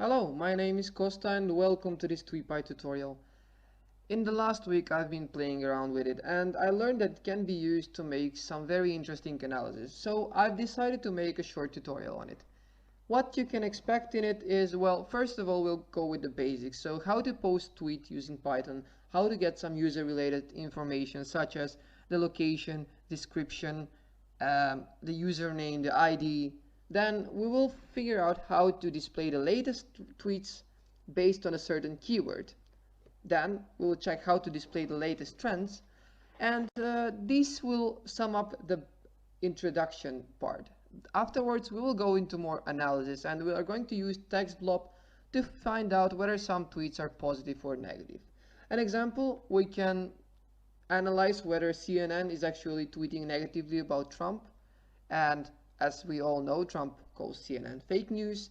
Hello, my name is Costa and welcome to this Tweepy tutorial. In the last week I've been playing around with it and I learned that it can be used to make some very interesting analysis, so I've decided to make a short tutorial on it. What you can expect in it is, well, first of all we'll go with the basics, so how to post tweet using Python, how to get some user related information such as the location, description, the username, the ID. Then we will figure out how to display the latest tweets based on a certain keyword. Then we will check how to display the latest trends, and this will sum up the introduction part. Afterwards we will go into more analysis and we are going to use text blob to find out whether some tweets are positive or negative. An example, we can analyze whether CNN is actually tweeting negatively about Trump, and as we all know, Trump calls CNN fake news.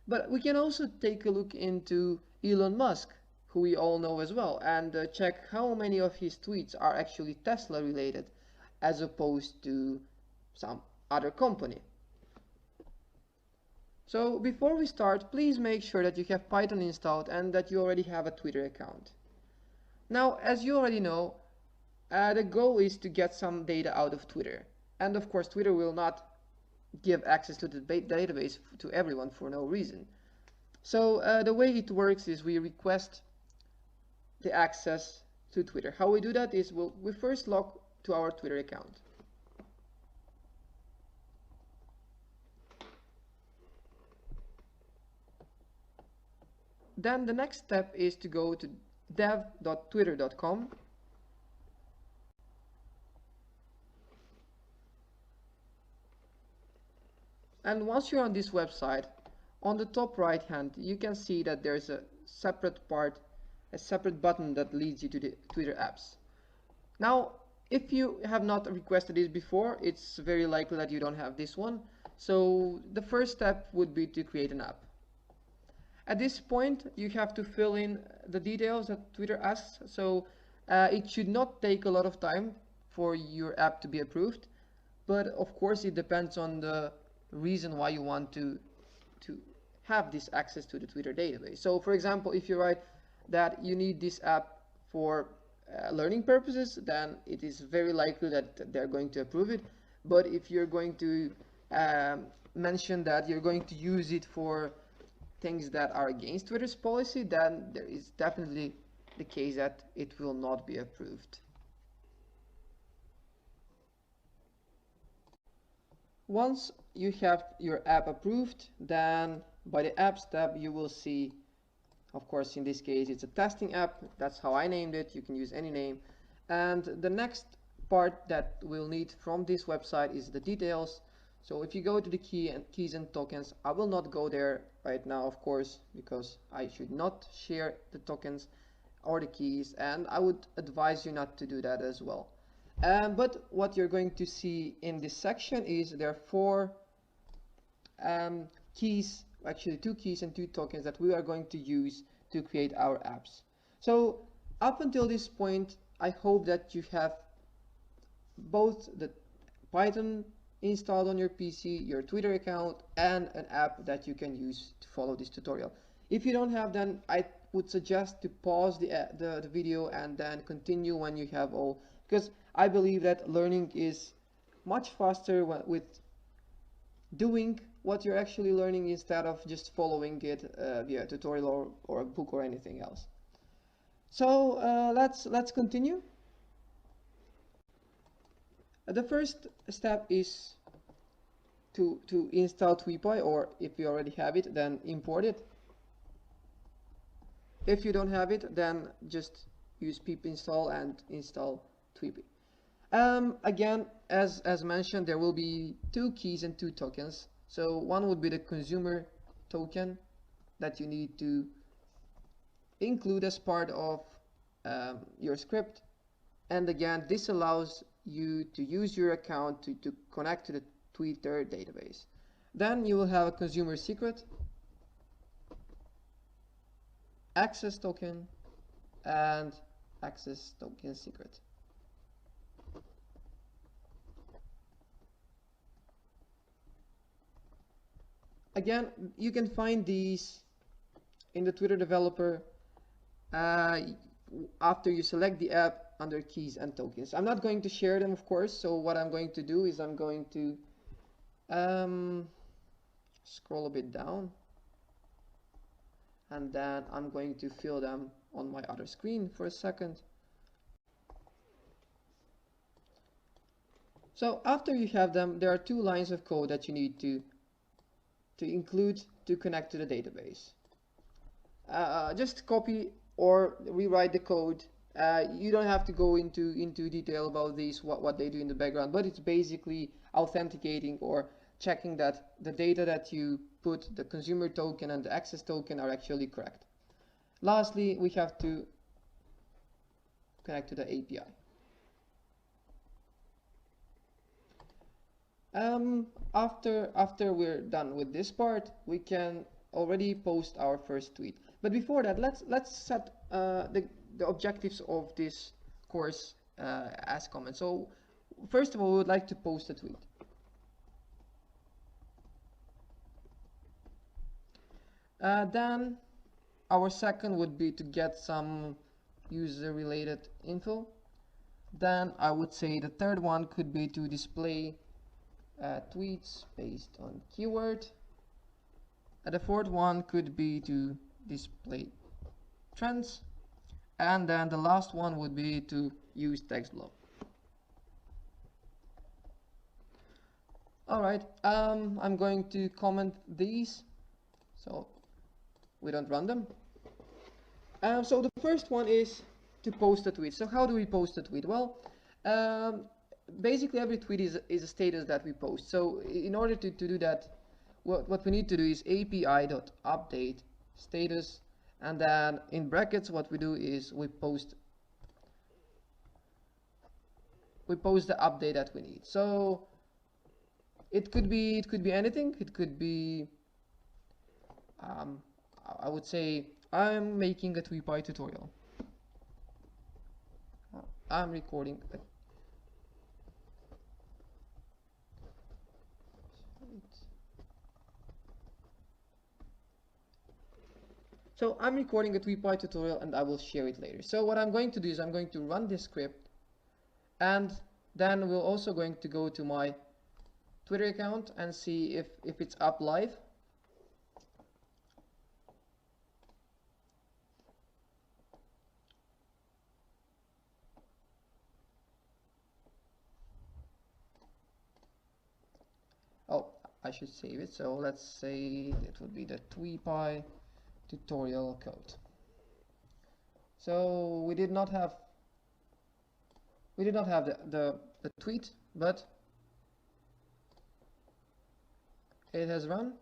But we can also take a look into Elon Musk, who we all know as well, and check how many of his tweets are actually Tesla related as opposed to some other company. So before we start, please make sure that you have Python installed and that you already have a Twitter account. Now, as you already know, the goal is to get some data out of Twitter. And of course, Twitter will not give access to the database to everyone for no reason. So the way it works is we request the access to Twitter. How we do that is we first log to our Twitter account. Then the next step is to go to dev.twitter.com. And once you're on this website, on the top right hand, you can see that there's a separate part, a separate button that leads you to the Twitter apps. Now, if you have not requested this before, it's very likely that you don't have this one. So the first step would be to create an app. At this point, you have to fill in the details that Twitter asks. So it should not take a lot of time for your app to be approved. But of course, it depends on the reason why you want to have this access to the Twitter database. So for example, if you write that you need this app for learning purposes, then it is very likely that they're going to approve it. But if you're going to mention that you're going to use it for things that are against Twitter's policy, then there is definitely the case that it will not be approved. Once you have your app approved, then by the apps tab you will see, of course in this case it's a testing app, that's how I named it, you can use any name. And the next part that we'll need from this website is the details. So if you go to the keys and tokens, I will not go there right now, of course, because I should not share the tokens or the keys, and I would advise you not to do that as well. But what you're going to see in this section is there are four keys, actually 2 keys and 2 tokens that we are going to use to create our apps. So up until this point, I hope that you have both the Python installed on your PC, your Twitter account, and an app that you can use to follow this tutorial. If you don't have, then I would suggest to pause the video and then continue when you have all, because I believe that learning is much faster with doing what you're actually learning instead of just following it via a tutorial or a book or anything else. So let's continue. The first step is to install Tweepy, or if you already have it, then import it. If you don't have it, then just use pip install and install Tweepy. Again, as mentioned, there will be 2 keys and 2 tokens. So one would be the consumer token that you need to include as part of your script. And again, this allows you to use your account to connect to the Twitter database. Then you will have a consumer secret, access token, and access token secret. Again, you can find these in the Twitter developer, after you select the app, under keys and tokens. I'm not going to share them, of course, so what I'm going to do is I'm going to scroll a bit down, and then I'm going to fill them on my other screen for a second. So after you have them, there are two lines of code that you need to include to connect to the database. Just copy or rewrite the code. You don't have to go into detail about these, what they do in the background, but it's basically authenticating or checking that the data that you put, the consumer token and the access token, are actually correct. Lastly, we have to connect to the API. After we're done with this part, we can already post our first tweet. But before that, let's set the objectives of this course as comments. So first of all, we would like to post a tweet. Then our second would be to get some user-related info. Then I would say the third one could be to display tweets based on keyword. The fourth one could be to display trends. And then the last one would be to use text block. Alright, I'm going to comment these so we don't run them. So the first one is to post a tweet. So how do we post a tweet? Well, basically every tweet is a status that we post. So in order to do that, what we need to do is api.update status, and then in brackets what we do is we post the update that we need. So it could be anything. It could be I would say I'm making a Tweepy tutorial. I'm recording a So I'm recording a Tweepy tutorial and I will share it later. So what I'm going to do is I'm going to run this script, and then we're also going to go to my Twitter account and see if it's up live. Oh, I should save it. So let's say it would be the Tweepy tutorial code. So we did not have the tweet, but it has run.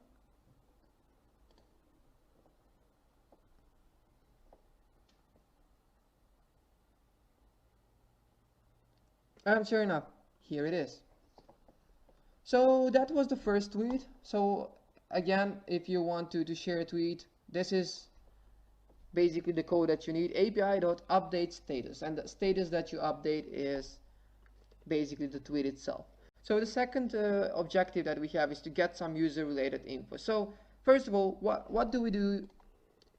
And sure enough, here it is. So that was the first tweet. So again, if you want to share a tweet, this is basically the code that you need, api.update status, and the status that you update is basically the tweet itself. So the second objective that we have is to get some user-related info. So first of all, what do we do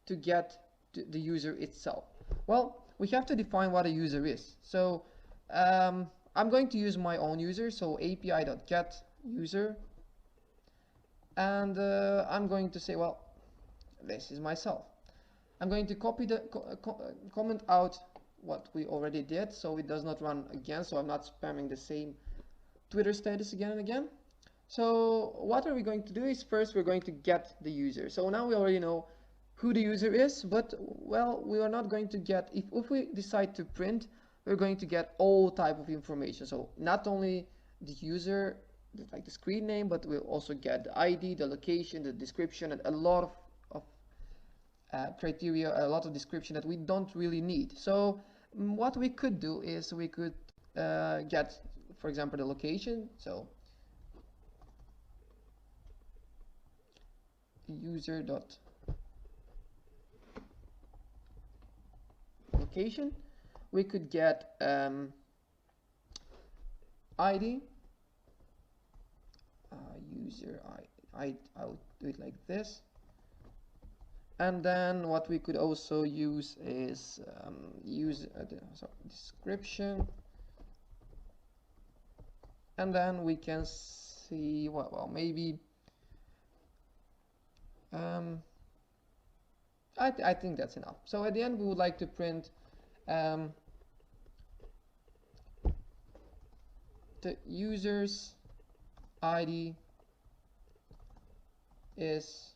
to get to the user itself? Well, we have to define what a user is. So I'm going to use my own user, so api.get user, and I'm going to say, well, this is myself. I'm going to copy the comment out what we already did, so it does not run again, so I'm not spamming the same Twitter status again and again. So what are we going to do is first we're going to get the user. So now we already know who the user is, but well, we are not going to get, if we decide to print, we're going to get all type of information. So not only the user, like the screen name, but we'll also get the ID, the location, the description, and a lot of criteria, a lot of description that we don't really need. So what we could do is we could get, for example, the location. So user dot location. We could get ID, user I will do it like this. And then what we could also use is description, and then we can see well maybe I think that's enough. So at the end we would like to print the user's ID is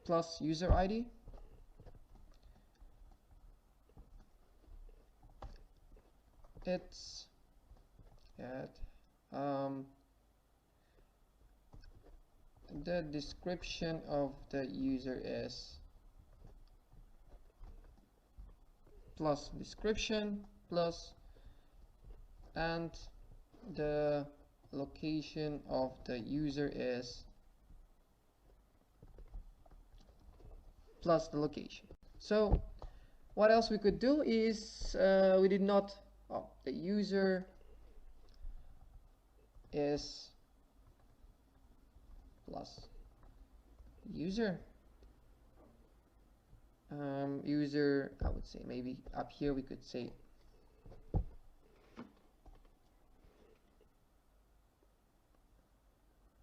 plus user ID. It's at the description of the user is plus description plus, and the location of the user is plus the location. So what else we could do is we did not, the user is plus user. User, I would say maybe up here we could say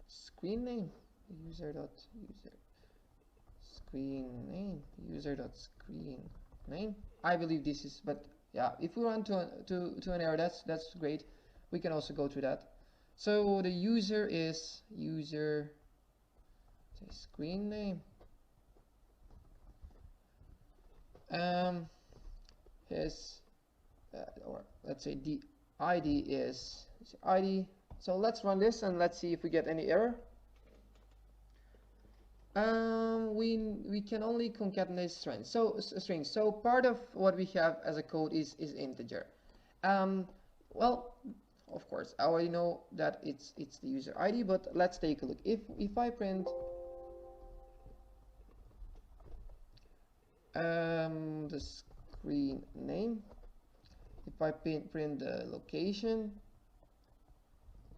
screen name, user screen name, user screen name. I believe this is, but yeah, if we run to an error, that's great. We can also go through that. So the user is user screen name. Is or let's say the ID is ID. So let's run this and let's see if we get any error. We can only concatenate strings. So part of what we have as a code is integer. Well, of course, I already know that it's the user ID, but let's take a look. If I print the screen name, if I print the location,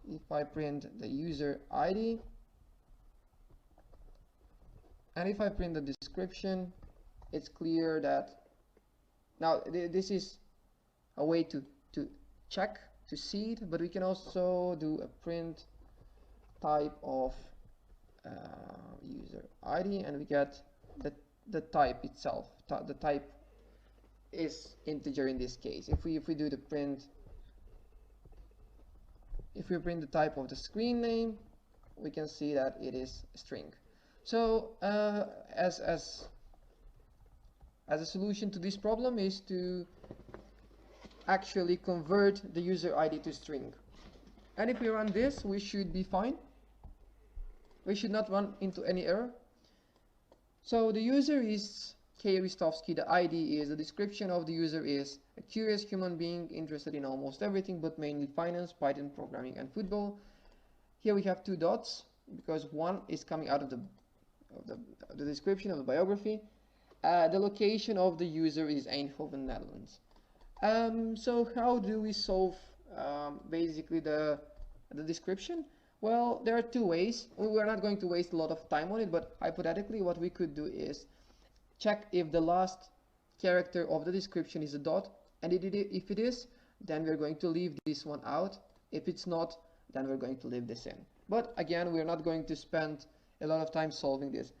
if I print the user ID, and if I print the description, it's clear that now this is a way to check, to see it, but we can also do a print type of user ID, and we get the type itself. The type is integer in this case. If we do the print, if we print the type of the screen name, we can see that it is a string. So as a solution to this problem is to actually convert the user ID to string. And if we run this, we should be fine. We should not run into any error. So the user is K. Ristovsky, the ID is, the description of the user is a curious human being interested in almost everything but mainly finance, Python, programming and football. Here we have 2 dots because one is coming out of the description of the biography. The location of the user is Eindhoven, Netherlands. So how do we solve basically the description? Well, there are 2 ways. We're not going to waste a lot of time on it, but hypothetically what we could do is check if the last character of the description is a dot, and if it is, then we're going to leave this one out. If it's not, then we're going to leave this in. But again, we're not going to spend a lot of time solving this.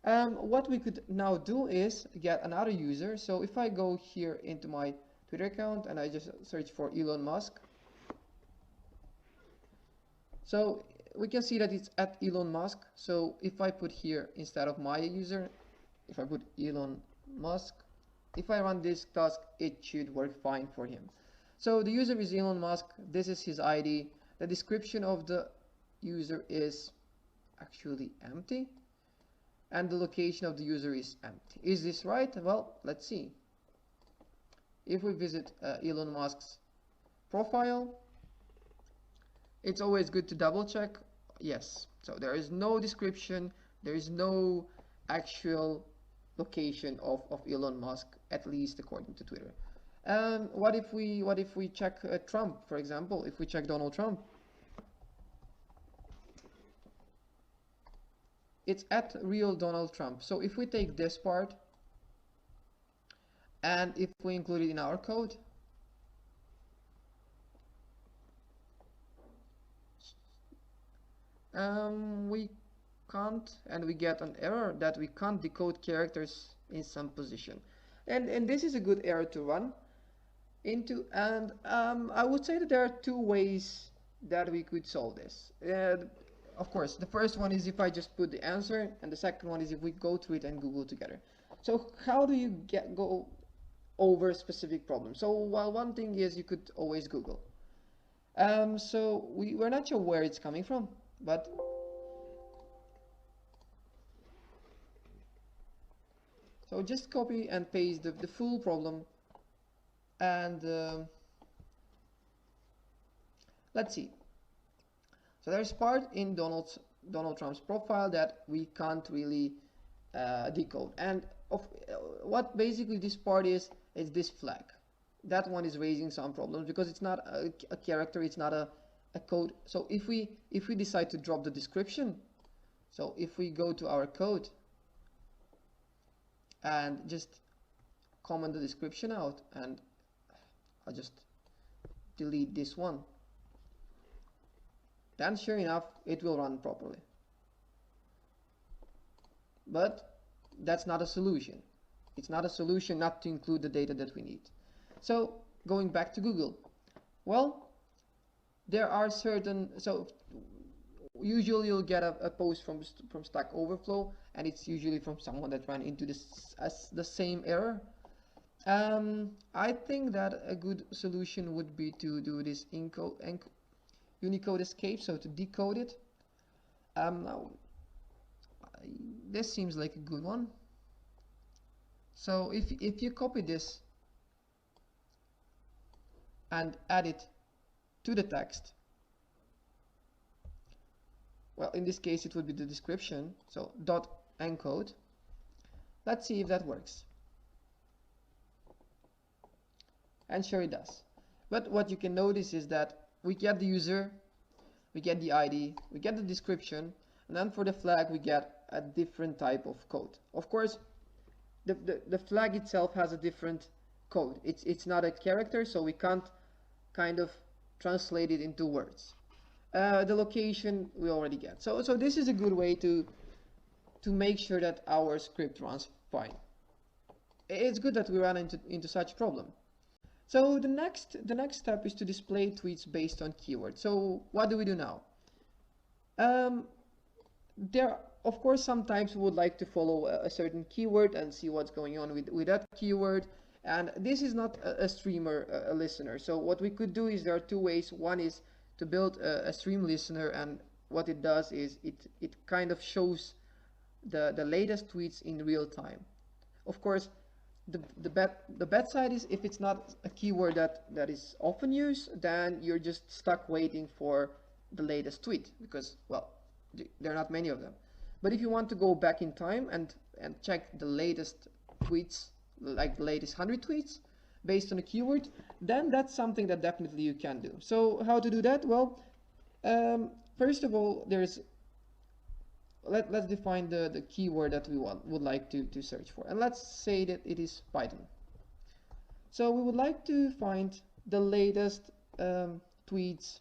What we could now do is get another user. So if I go here into my Twitter account and I just search for Elon Musk, so we can see that it's at Elon Musk. So if I put here instead of my user, if I put Elon Musk, if I run this task, it should work fine for him. So the user is Elon Musk. This is his ID. The description of the user is actually empty, and the location of the user is empty. Is this right? Well, let's see. If we visit Elon Musk's profile, it's always good to double check. Yes, so there is no description, there is no actual location of Elon Musk, at least according to Twitter. What if we check Trump, for example? If we check Donald Trump, it's at real Donald Trump. So if we take this part and if we include it in our code, we can't, and we get an error that we can't decode characters in some position. And this is a good error to run into, and I would say that there are two ways that we could solve this. Of course, the first one is if I just put the answer, and the second one is if we go through it and Google together. So how do you go over a specific problem? So while one thing is you could always Google. So we're not sure where it's coming from, but so just copy and paste the full problem, and let's see. So there's part in Donald Trump's profile that we can't really decode, and what basically this part is this flag. That one is raising some problems because it's not a character, it's not a code. So if we decide to drop the description, so if we go to our code and just comment the description out, and I'll just delete this one, then sure enough it will run properly. But that's not a solution. It's not a solution not to include the data that we need. So going back to Google, well, there are certain, so usually you'll get a post from Stack Overflow, and it's usually from someone that ran into the same error. I think that a good solution would be to do this Unicode escape, so to decode it. Now, this seems like a good one. So if you copy this and add it to the text, well, in this case it would be the description, so .encode. Let's see if that works. And sure it does. But what you can notice is that we get the user, we get the ID, we get the description, and then for the flag we get a different type of code. Of course, the flag itself has a different code. It's not a character, so we can't kind of translate it into words. The location we already get. So this is a good way to make sure that our script runs fine. It's good that we run into such problem. So the next step is to display tweets based on keywords. So what do we do now? There, of course, sometimes we would like to follow a certain keyword and see what's going on with that keyword. And this is not a streamer, a listener. So what we could do is there are two ways. One is to build a stream listener, and what it does is it kind of shows the latest tweets in real time. Of course, the bad side is if it's not a keyword that is often used, then you're just stuck waiting for the latest tweet because, well, there are not many of them. But if you want to go back in time and check the latest tweets, like the latest 100 tweets based on a keyword, then that's something that definitely you can do. So how to do that? Well, first of all, let's define the keyword that we would like to search for, and let's say that it is Python. So we would like to find the latest tweets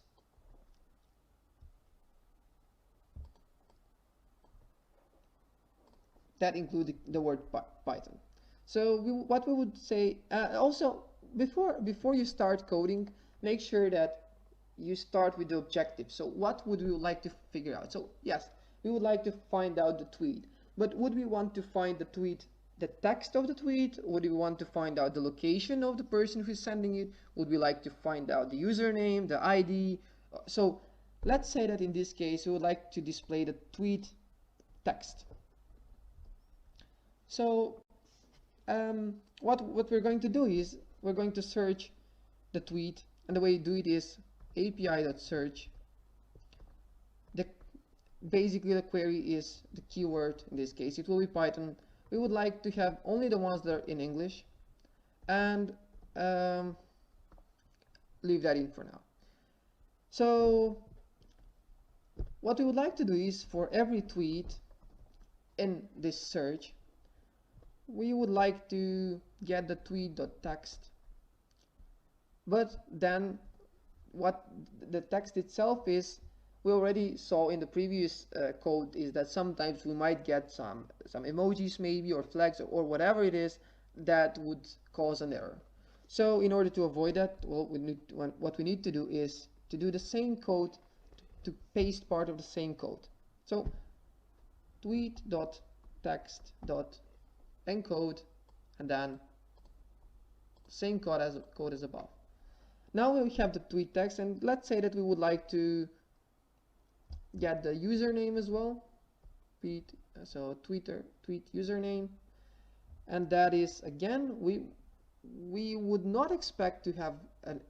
that include the word Python. So what we would say, also before you start coding, make sure that you start with the objective. So what would we like to figure out? So yes, we would like to find out the tweet, but would we want to find the tweet, the text of the tweet? Would we want to find out the location of the person who's sending it? Would we like to find out the username, the ID? So let's say that in this case we would like to display the tweet text. So what we're going to do is we're going to search the tweet, and the way you do it is api.search. Basically the query is the keyword. In this case it will be Python. We would like to have only the ones that are in English, and um, leave that in for now. So what we would like to do is, for every tweet in this search, we would like to get the tweet.text, but then what the text itself is, we already saw in the previous code, is that sometimes we might get some emojis maybe, or flags, or whatever it is that would cause an error. So in order to avoid that, well, what we need to do is to do the same code, to paste part of the same code. So tweet.text.encode, and then same code as above. Now we have the tweet text, and let's say that we would like to get the username as well. So tweet username, and that is, again, we would not expect to have an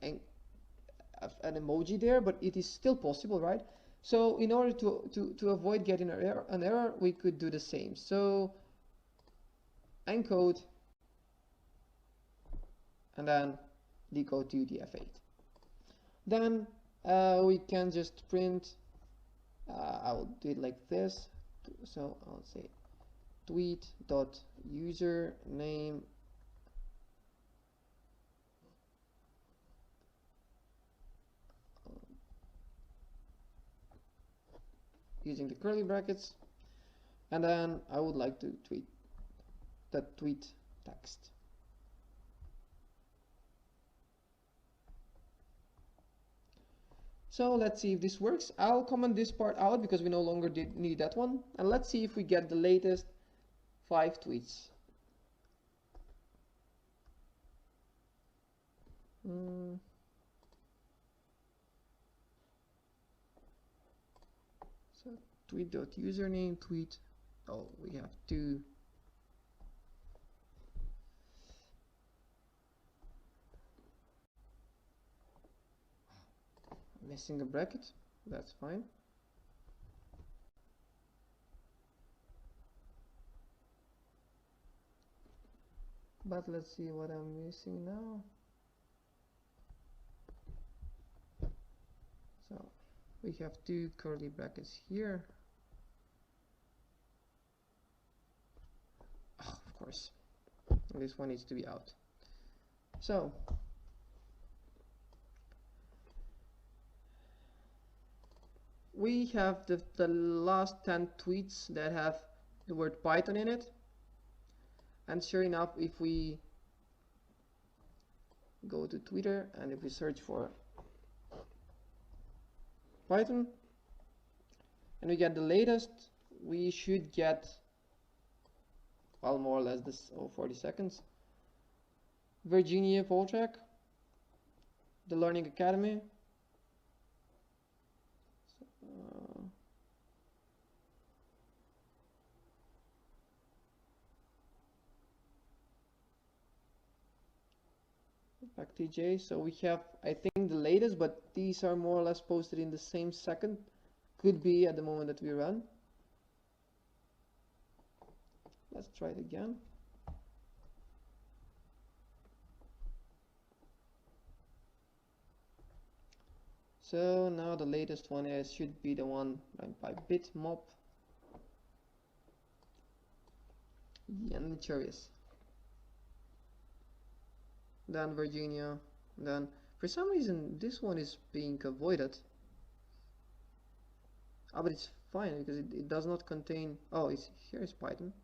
emoji there, but it is still possible, right? So in order to avoid getting an error, we could do the same. So encode, and then decode to UTF-8. Then we can just print, I will do it like this. So I'll say tweet.username using the curly brackets, and then I would like to tweet the tweet text. So let's see if this works. I'll comment this part out because we no longer need that one, and let's see if we get the latest 5 tweets. So tweet.username, tweet. Oh, we have 2. Missing a bracket, that's fine. But let's see what I'm missing now. So we have 2 curly brackets here. Oh, of course, this one needs to be out. So we have the last 10 tweets that have the word Python in it, and sure enough, if we go to Twitter and if we search for Python and we get the latest, we should get, well, more or less this 40 seconds. Virginia Volchak, the Learning Academy. Back TJ, so we have, I think, the latest, but these are more or less posted in the same second. Could be at the moment that we run. Let's try it again. So now the latest one should be the one by bitmob. Yeah, I'm curious. Then Virginia, then for some reason this one is being avoided. But it's fine because it does not contain, oh, here is Python.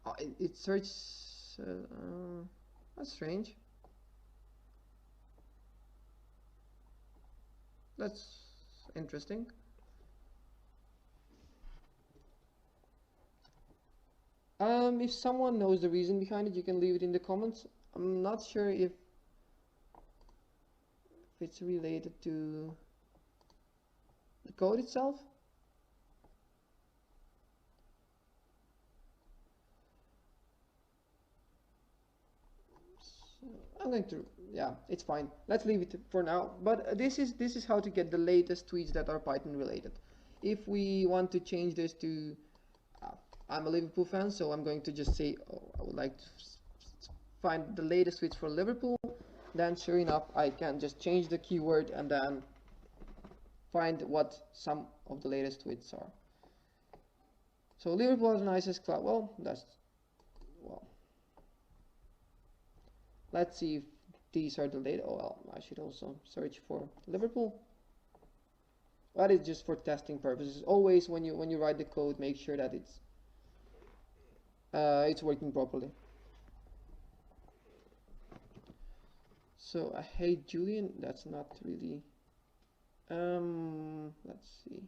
Oh, it searches, that's strange. That's interesting. If someone knows the reason behind it, you can leave it in the comments. I'm not sure if it's related to the code itself. So I'm going to, yeah, it's fine. Let's leave it for now. But this is how to get the latest tweets that are Python related. If we want to change this to, I'm a Liverpool fan, so I'm going to just say, oh, I would like to find the latest tweets for Liverpool. then sure enough I can just change the keyword and then find what some of the latest tweets are. So Liverpool is the nicest club. Well, let's see if these are the latest. Oh well, I should also search for Liverpool. That is just for testing purposes. Always when you write the code, make sure that it's working properly. So I hate Julian. That's not really. Let's see.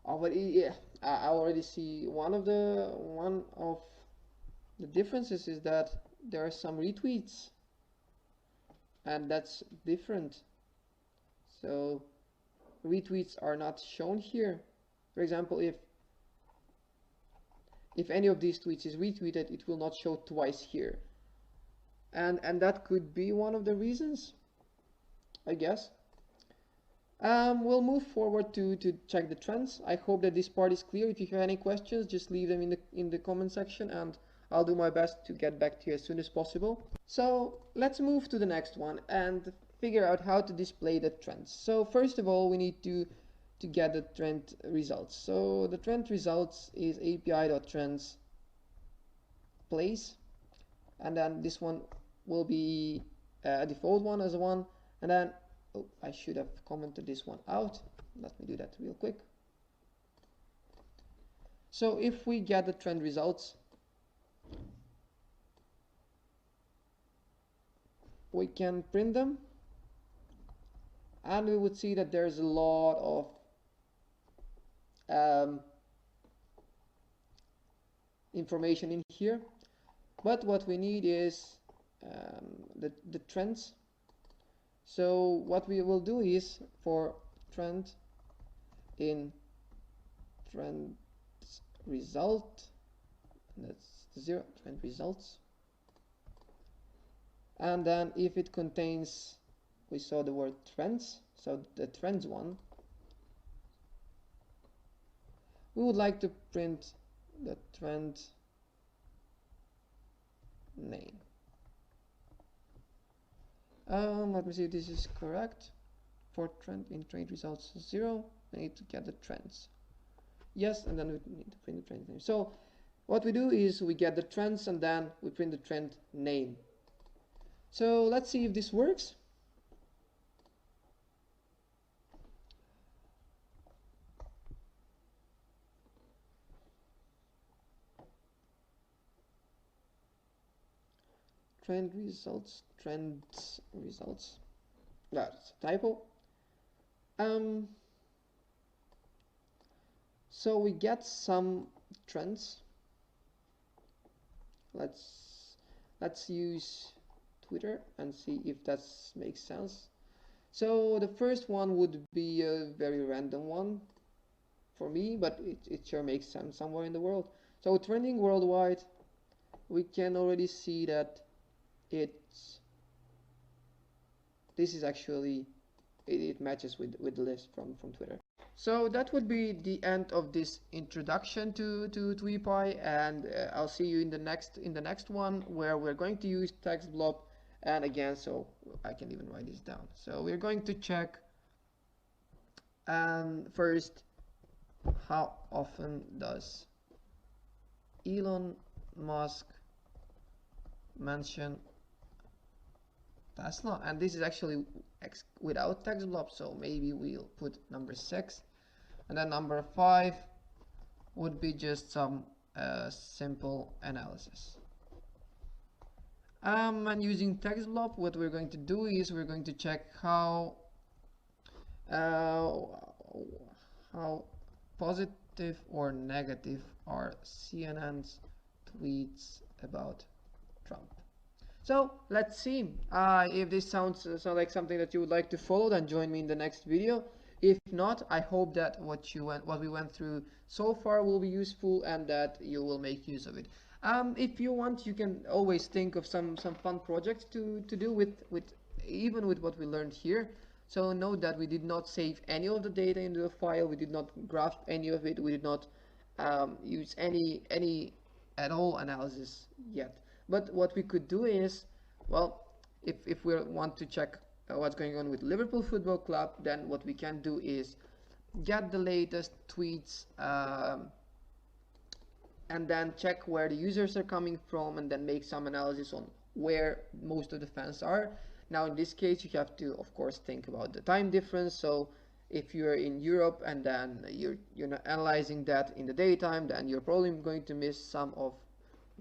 Oh, but yeah, I already see one of the differences is that there are some retweets, and that's different. So retweets are not shown here. For example, if any of these tweets is retweeted, it will not show twice here, and that could be one of the reasons, I guess. We'll move forward to check the trends. I hope that this part is clear. If you have any questions, just leave them in the comment section, and I'll do my best to get back to you as soon as possible. So let's move to the next one and figure out how to display the trends. So first of all, we need to get the trend results. So the trend results is api.trends place, and then this one will be a default one as one, and then oh, I should have commented this one out. Let me do that real quick. So if we get the trend results, we can print them, and we would see that there's a lot of information in here. But what we need is the trends. So what we will do is for trend in trend result, that's 0 trend results, and then if it contains, we saw the word trends, so the trends one, we would like to print the trend name. Let me see if this is correct. For trend in trade results 0, we need to get the trends. Yes, and then we need to print the trend name. So what we do is we get the trends and then we print the trend name. So let's see if this works. Trends results. That's a typo. So we get some trends. Let's use Twitter and see if that makes sense. So the first one would be a very random one for me, but it sure makes sense somewhere in the world. So trending worldwide, we can already see that this is actually it matches with the list from Twitter. So that would be the end of this introduction to Tweepy, and I'll see you in the next one, where we're going to use text blob. And again, so I can even write this down. So we're going to check first, how often does Elon Musk mention Tesla? And this is actually without text blob, so maybe we'll put number 6, and then number 5 would be just some simple analysis. And using text blob, what we're going to do is we're going to check how positive or negative are CNN's tweets about Trump. So let's see if this sounds like something that you would like to follow. Then join me in the next video. If not, I hope that what we went through so far will be useful and that you will make use of it. If you want, you can always think of some fun projects to do with even with what we learned here. So note that we did not save any of the data into the file. We did not graph any of it. We did not use any at all analysis yet. But what we could do is, well, if we want to check what's going on with Liverpool Football Club, then what we can do is get the latest tweets, and then check where the users are coming from, and then make some analysis on where most of the fans are. Now in this case you have to of course think about the time difference. So if you're in Europe and then you're not analyzing that in the daytime, then you're probably going to miss some of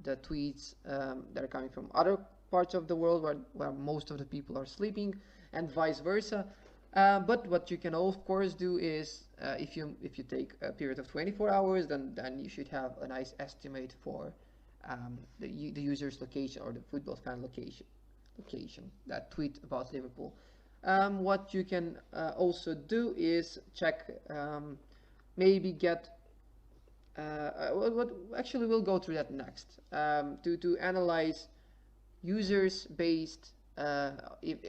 the tweets that are coming from other parts of the world where most of the people are sleeping, and vice versa. But what you can of course do is, if you take a period of 24 hours, then you should have a nice estimate for the user's location, or the football fan location that tweet about Liverpool. What you can also do is check, maybe get actually we'll go through that next, to analyze users based,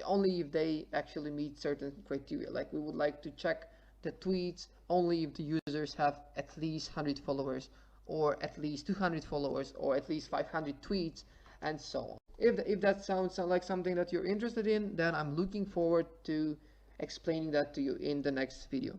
only if they actually meet certain criteria. Like we would like to check the tweets only if the users have at least 100 followers, or at least 200 followers, or at least 500 tweets, and so on. If that sounds like something that you're interested in, then I'm looking forward to explaining that to you in the next video.